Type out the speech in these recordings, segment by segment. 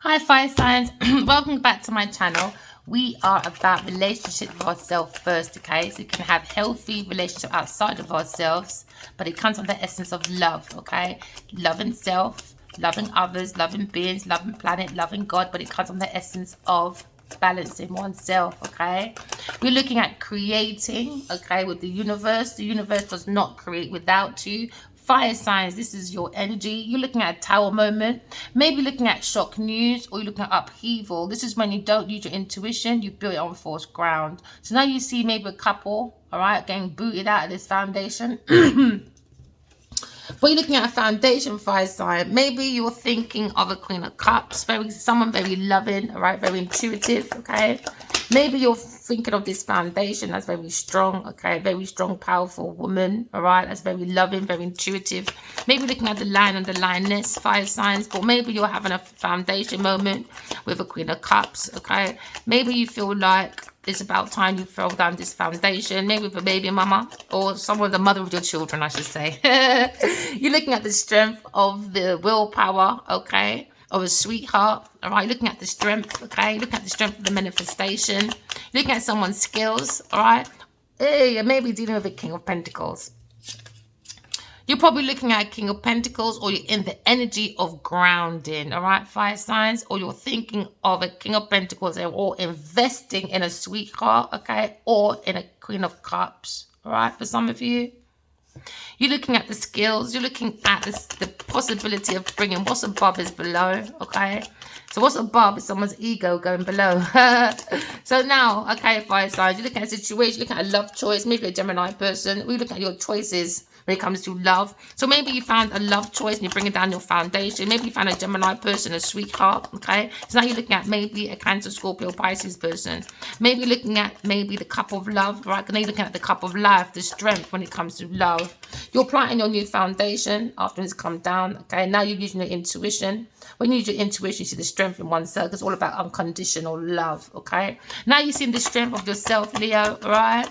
Hi fire signs, welcome back to my channel. We are about relationship with ourselves first, okay? So you can have healthy relationship outside of ourselves, but it comes from the essence of love, okay? Loving self, loving others, loving beings, loving planet, loving God, but it comes from the essence of balancing oneself, okay? We're looking at creating, okay, with the universe. The universe does not create without you. Fire signs, this is your energy. You're looking at a tower moment, maybe looking at shock news, or you're looking at upheaval. This is when you don't use your intuition, you build it on false ground. So now you see maybe a couple, all right, getting booted out of this foundation. But you're looking at a foundation, fire sign. Maybe you're thinking of a Queen of Cups, someone very loving, all right, very intuitive, okay? Maybe you're thinking of this foundation that's very strong, okay? Very strong, powerful woman, all right? That's very loving, very intuitive. Maybe looking at the line and the lioness, fire signs. But maybe you're having a foundation moment with a Queen of Cups, okay? Maybe you feel like it's about time you fell down this foundation, maybe with a baby mama or someone, the mother of your children, I should say. You're looking at the strength of the willpower, okay, of a sweetheart, all right? Looking at the strength, okay? Looking at the strength of the manifestation. Looking at someone's skills, all right? Hey, maybe dealing with the King of Pentacles. You're probably looking at King of Pentacles, or you're in the energy of grounding, all right, fire signs, or you're thinking of a King of Pentacles or investing in a sweetheart, okay, or in a Queen of Cups, all right, for some of you. You're looking at the skills. You're looking at the possibility of bringing what's above is below, okay? So what's above is someone's ego going below. So now, okay, fire signs, you're looking at a situation, you're looking at a love choice, maybe a Gemini person. We look at your choices when it comes to love. So maybe you found a love choice and you're bringing down your foundation. Maybe you found a Gemini person, a sweetheart, okay? So now you're looking at maybe a Cancer, Scorpio, Pisces person. Maybe looking at maybe the cup of love, right? And then you're looking at the cup of life, the strength when it comes to love. You're planting your new foundation after it's come down, okay? Now you're using your intuition. When you use your intuition, you see the strength in oneself. It's all about unconditional love, okay? Now you're seeing the strength of yourself, Leo, right?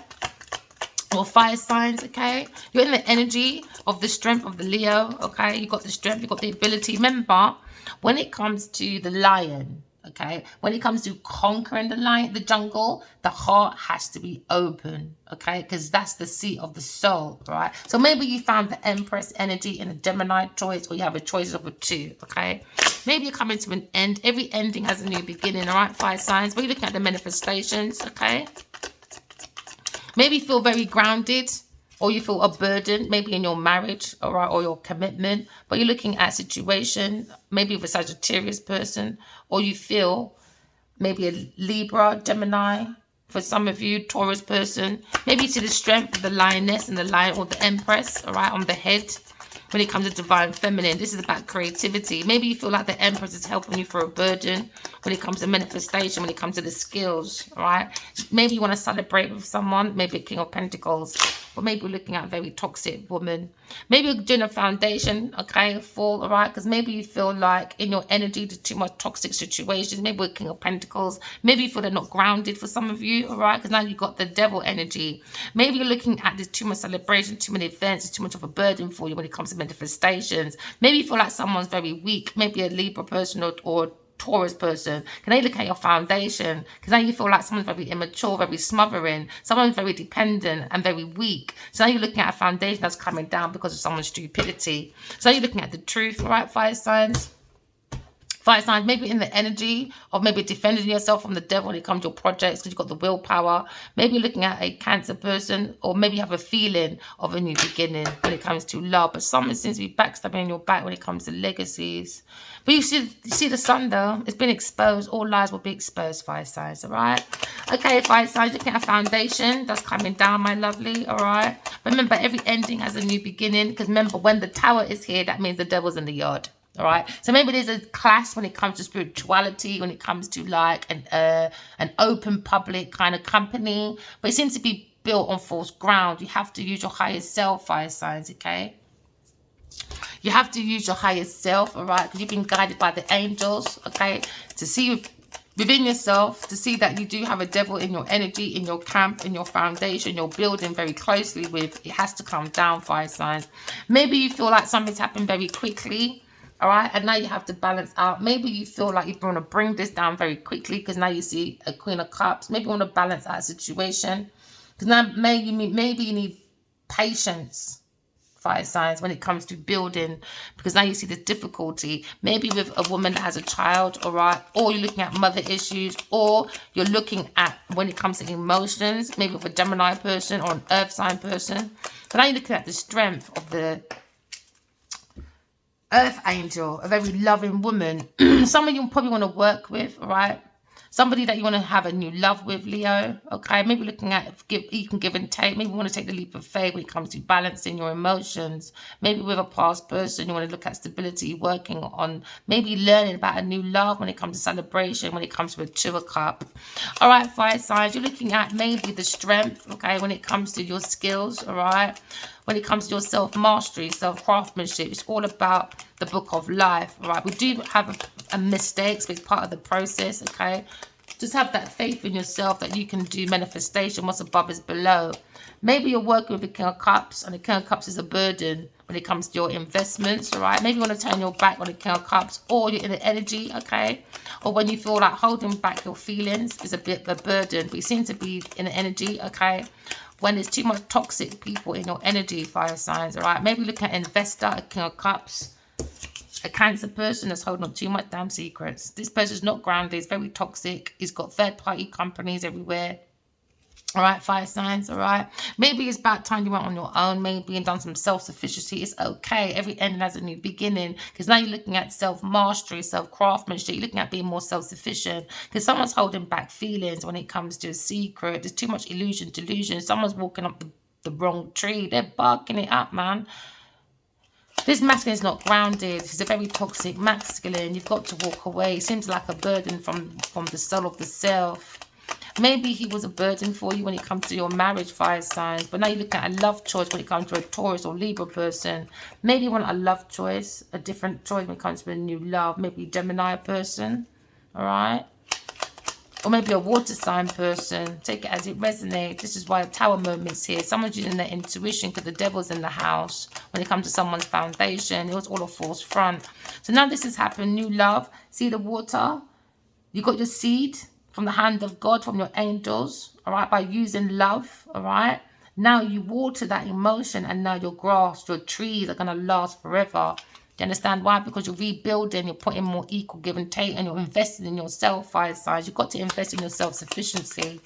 Or fire signs, okay? You're in the energy of the strength of the Leo, okay? You got the strength, you got the ability. Remember, when it comes to the lion, okay, when it comes to conquering the lion, the jungle, the heart has to be open, okay, because that's the seat of the soul, right? So maybe you found the Empress energy in a Gemini choice, or you have a choice of a two, okay? Maybe you're coming to an end. Every ending has a new beginning, all right, fire signs. But you're looking at the manifestations, okay? Maybe you feel very grounded, or you feel a burden, maybe in your marriage, all right, or your commitment. But you're looking at a situation, maybe with a Sagittarius person, or you feel maybe a Libra, Gemini, for some of you, Taurus person. Maybe you see the strength of the lioness and the lion, or the Empress, all right, on the head. When it comes to divine feminine, this is about creativity. Maybe you feel like the Empress is helping you for a burden when it comes to manifestation, when it comes to the skills, all right? Maybe you want to celebrate with someone, maybe a King of Pentacles, but maybe you're looking at a very toxic woman. Maybe you're doing a foundation, okay, full, all right? Because maybe you feel like in your energy, there's too much toxic situations. Maybe we're King of Pentacles. Maybe you feel they're not grounded for some of you, all right? Because now you've got the devil energy. Maybe you're looking at there's too much celebration, too many events, it's too much of a burden for you when it comes to manifestations. Maybe you feel like someone's very weak, maybe a Libra person or Taurus person. Can they look at your foundation? Because now you feel like someone's very immature, very smothering, someone's very dependent and very weak. So now you're looking at a foundation that's coming down because of someone's stupidity. So now you're looking at the truth, right, fire signs? Fire signs, maybe in the energy of maybe defending yourself from the devil when it comes to your projects because you've got the willpower. Maybe you're looking at a Cancer person, or maybe you have a feeling of a new beginning when it comes to love. But someone seems to be backstabbing your back when it comes to legacies. But you see the sun though, it's been exposed. All lies will be exposed, fire signs, all right? Okay, fire signs, looking at a foundation that's coming down, my lovely, all right? Remember, every ending has a new beginning, because remember, when the tower is here, that means the devil's in the yard. All right, so maybe there's a clash when it comes to spirituality, when it comes to like an open public kind of company, but it seems to be built on false ground. You have to use your higher self, fire signs, okay? You have to use your higher self, all right, because you've been guided by the angels, okay, to see within yourself, to see that you do have a devil in your energy, in your camp, in your foundation, you're building very closely with. It has to come down, fire signs. Maybe you feel like something's happened very quickly. All right, and now you have to balance out. Maybe you feel like you want to bring this down very quickly because now you see a Queen of Cups. Maybe you want to balance out a situation because now maybe you need patience, fire signs, when it comes to building, because now you see this difficulty. Maybe with a woman that has a child, all right, or you're looking at mother issues, or you're looking at when it comes to emotions, maybe with a Gemini person or an earth sign person. But now you're looking at the strength of the earth angel, a very loving woman. Someone you probably want to work with, all right? Somebody that you want to have a new love with, Leo, okay? Maybe looking at, you can give and take. Maybe you want to take the leap of faith when it comes to balancing your emotions. Maybe with a past person, you want to look at stability, working on maybe learning about a new love when it comes to celebration, when it comes to a Two of Cup. All right, fire signs, you're looking at maybe the strength, okay, when it comes to your skills, all right? When it comes to your self-mastery, self-craftsmanship, it's all about the book of life, all right? We do have a mistakes, but it's part of the process, okay? Just have that faith in yourself that you can do manifestation. What's above is below. Maybe you're working with the King of Cups, and the King of Cups is a burden when it comes to your investments, all right? Maybe you want to turn your back on the King of Cups, or you're in the energy, okay? Or when you feel like holding back your feelings is a bit of a burden, but you seem to be in the energy, okay? When there's too much toxic people in your energy, fire signs, all right? Maybe look at an investor, a King of Cups, a Cancer person that's holding on too much damn secrets. This person's not grounded, it's very toxic. He's got third-party companies everywhere. All right, fire signs, all right? Maybe it's about time you went on your own, maybe, and done some self-sufficiency. It's okay. Every ending has a new beginning, because now you're looking at self-mastery, self-craftsmanship. You're looking at being more self-sufficient, because someone's holding back feelings when it comes to a secret. There's too much illusion, delusion. Someone's walking up the wrong tree. They're barking it up, man. This masculine is not grounded. He's a very toxic masculine. You've got to walk away. He seems like a burden from the soul of the self. Maybe he was a burden for you when it comes to your marriage, fire signs. But now you look at a love choice when it comes to a Taurus or Libra person. Maybe you want a love choice, a different choice when it comes to a new love. Maybe a Gemini person, all right? Or maybe a water sign person. Take it as it resonates. This is why Tower moment's here. Someone's using their intuition because the devil's in the house. When it comes to someone's foundation, it was all a false front. So now this has happened. New love. See the water? You got your seed from the hand of God, from your angels, all right, by using love, all right? Now you water that emotion, and now your grass, your trees are going to last forever. Do you understand why? Because you're rebuilding, you're putting more equal give and take, and you're investing in yourself, fire signs. You've got to invest in your self-sufficiency.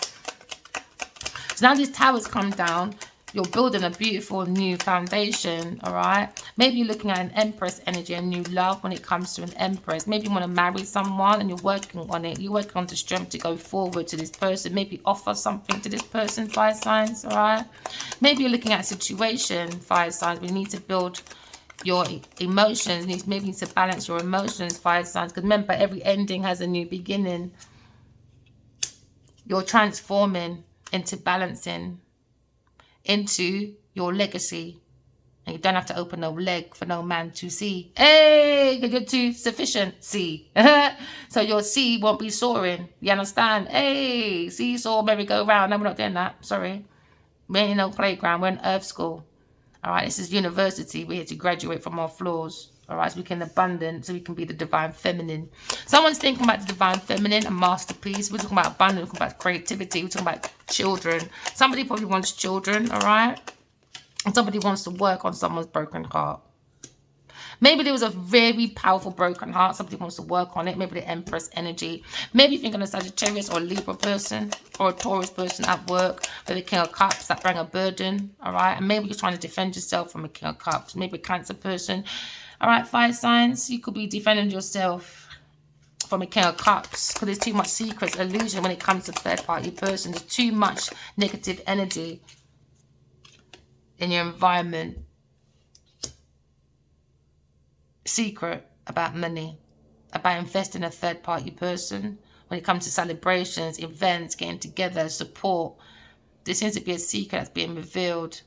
So now these towers come down. You're building a beautiful new foundation, all right? Maybe you're looking at an Empress energy, a new love when it comes to an Empress. Maybe you want to marry someone and you're working on it. You're working on the strength to go forward to this person. Maybe offer something to this person, fire signs, all right? Maybe you're looking at a situation, fire signs. We need to build your emotions. Maybe you need to balance your emotions, fire signs. Because remember, every ending has a new beginning. You're transforming into balancing, into your legacy, and you don't have to open no leg for no man to see. Hey, you're too sufficient, see. So your sea won't be soaring, you understand? Hey, seesaw merry-go-round. No, we're not doing that, sorry. We ain't in no playground, we're in earth school. All right, this is university. We're here to graduate from our flaws. All right, so we can abundance, so we can be the divine feminine. Someone's thinking about the divine feminine, a masterpiece. We're talking about abundance, we're talking about creativity, we're talking about children. Somebody probably wants children, all right? And somebody wants to work on someone's broken heart. Maybe there was a very powerful broken heart. Somebody wants to work on it. Maybe the Empress energy. Maybe you think of a Sagittarius or a Libra person or a Taurus person at work with the King of Cups that bring a burden, all right? And maybe you're trying to defend yourself from a King of Cups. Maybe a Cancer person. All right, fire signs, you could be defending yourself from a King of Cups because there's too much secrets, illusion when it comes to third-party person. There's too much negative energy in your environment. Secret about money, about investing in a third-party person. When it comes to celebrations, events, getting together, support, there seems to be a secret that's being revealed.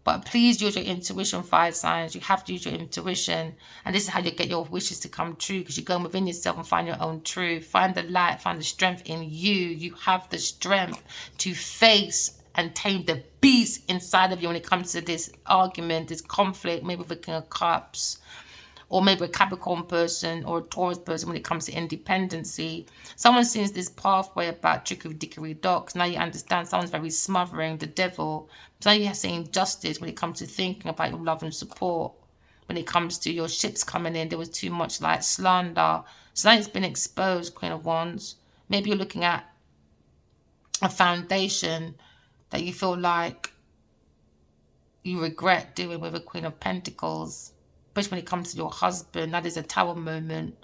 But please use your intuition, fire signs. You have to use your intuition. And this is how you get your wishes to come true, because you're going within yourself and find your own truth. Find the light, find the strength in you. You have the strength to face and tame the beast inside of you when it comes to this argument, this conflict, maybe with the King of Cups. or maybe a Capricorn person or a Taurus person when it comes to independency. Someone sees this pathway about trickery, dickery, docks. Now you understand someone's very smothering, the devil. So now you're seeing justice when it comes to thinking about your love and support. When it comes to your ships coming in, there was too much like slander. So now it's been exposed, Queen of Wands. Maybe you're looking at a foundation that you feel like you regret doing with a Queen of Pentacles, especially when it comes to your husband. That is a Tower moment,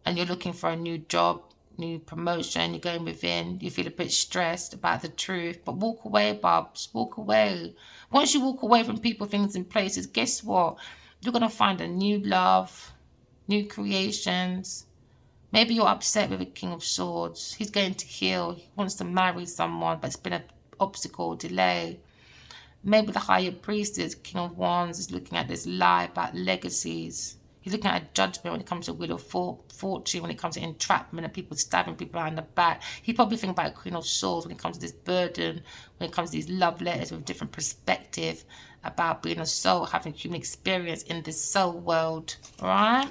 and you're looking for a new job, new promotion. You're going within, you feel a bit stressed about the truth, but walk away, Bubs, walk away. Once you walk away from people, things, and places, guess what? You're going to find a new love, new creations. Maybe you're upset with a King of Swords. He's going to heal. He wants to marry someone, but it's been an obstacle, delay. Maybe the higher priestess, King of Wands, is looking at this lie about legacies. He's looking at a judgment when it comes to Wheel of Fortune, when it comes to entrapment and people stabbing people behind the back. He probably thinks about a Queen of Swords when it comes to this burden, when it comes to these love letters with different perspective about being a soul, having human experience in this soul world. All right?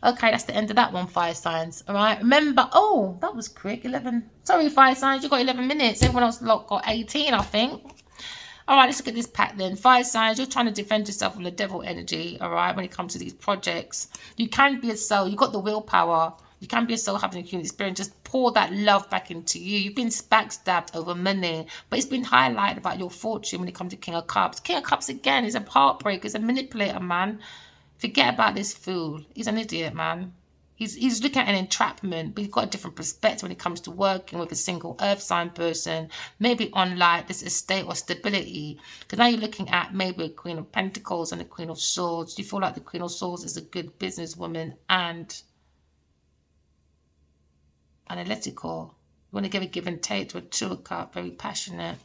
Okay, that's the end of that one, fire signs. All right, remember, oh, that was quick. 11. Sorry, fire signs, you got 11 minutes. Everyone else got 18, I think. All right, let's look at this pack then. Fire signs, you're trying to defend yourself from the devil energy, all right, when it comes to these projects. You can be a soul. You've got the willpower. You can be a soul having a human experience. Just pour that love back into you. You've been backstabbed over money, but it's been highlighted about your fortune when it comes to King of Cups. King of Cups, again, is a heartbreaker. He's a manipulator, man. Forget about this fool. He's an idiot, man. He's looking at an entrapment, but he's got a different perspective when it comes to working with a single earth sign person, maybe on like this estate or stability. Because now you're looking at maybe a Queen of Pentacles and a Queen of Swords. You feel like the Queen of Swords is a good businesswoman and analytical. You want to give a give and take to a Two of Cups, very passionate.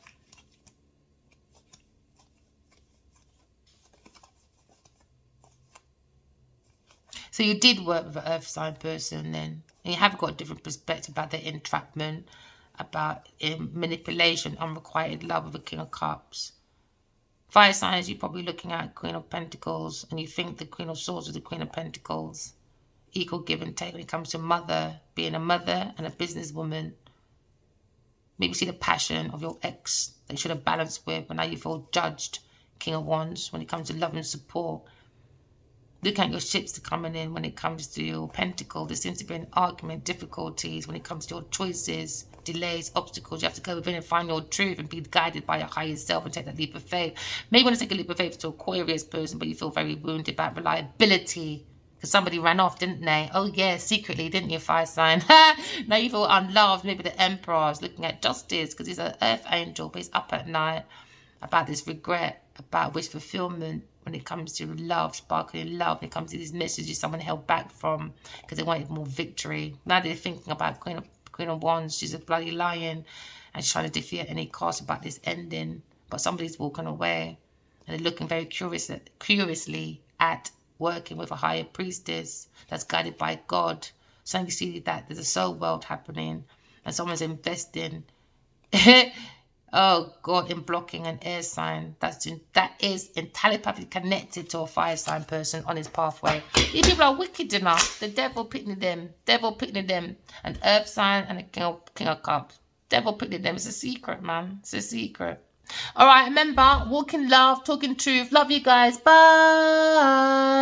So you did work with an earth sign person then, and you have got a different perspective about the entrapment, about manipulation, unrequited love with a King of Cups. Fire signs, you're probably looking at Queen of Pentacles, and you think the Queen of Swords is the Queen of Pentacles. Equal give and take when it comes to mother, being a mother and a businesswoman. Maybe see the passion of your ex that you should have balanced with, but now you feel judged. King of Wands, when it comes to love and support. Look at your ships coming in when it comes to your pentacle. There seems to be an argument, difficulties when it comes to your choices, delays, obstacles. You have to go within and find your truth and be guided by your higher self and take that leap of faith. Maybe you want to take a leap of faith to Aquarius person, but you feel very wounded about reliability. Because somebody ran off, didn't they? Oh, yeah, secretly, didn't you, fire sign? Now you feel unloved. Maybe the Emperor is looking at justice because he's an earth angel, but he's up at night about this regret, about wish fulfillment. When it comes to love, sparkling love, when it comes to these messages someone held back from because they wanted more victory. Now they're thinking about Queen of Wands. She's a bloody lion and she's trying to defeat any cost about this ending. But somebody's walking away and they're looking very curiously at working with a higher priestess that's guided by God. So you see that there's a soul world happening and someone's investing oh God, in blocking an air sign. That is in telepathically connected to a fire sign person on his pathway. These people are wicked enough. The devil picking them. An earth sign and a king of cups. Devil picking them. It's a secret, man. It's a secret. All right, remember, walking love, talking truth. Love you guys. Bye.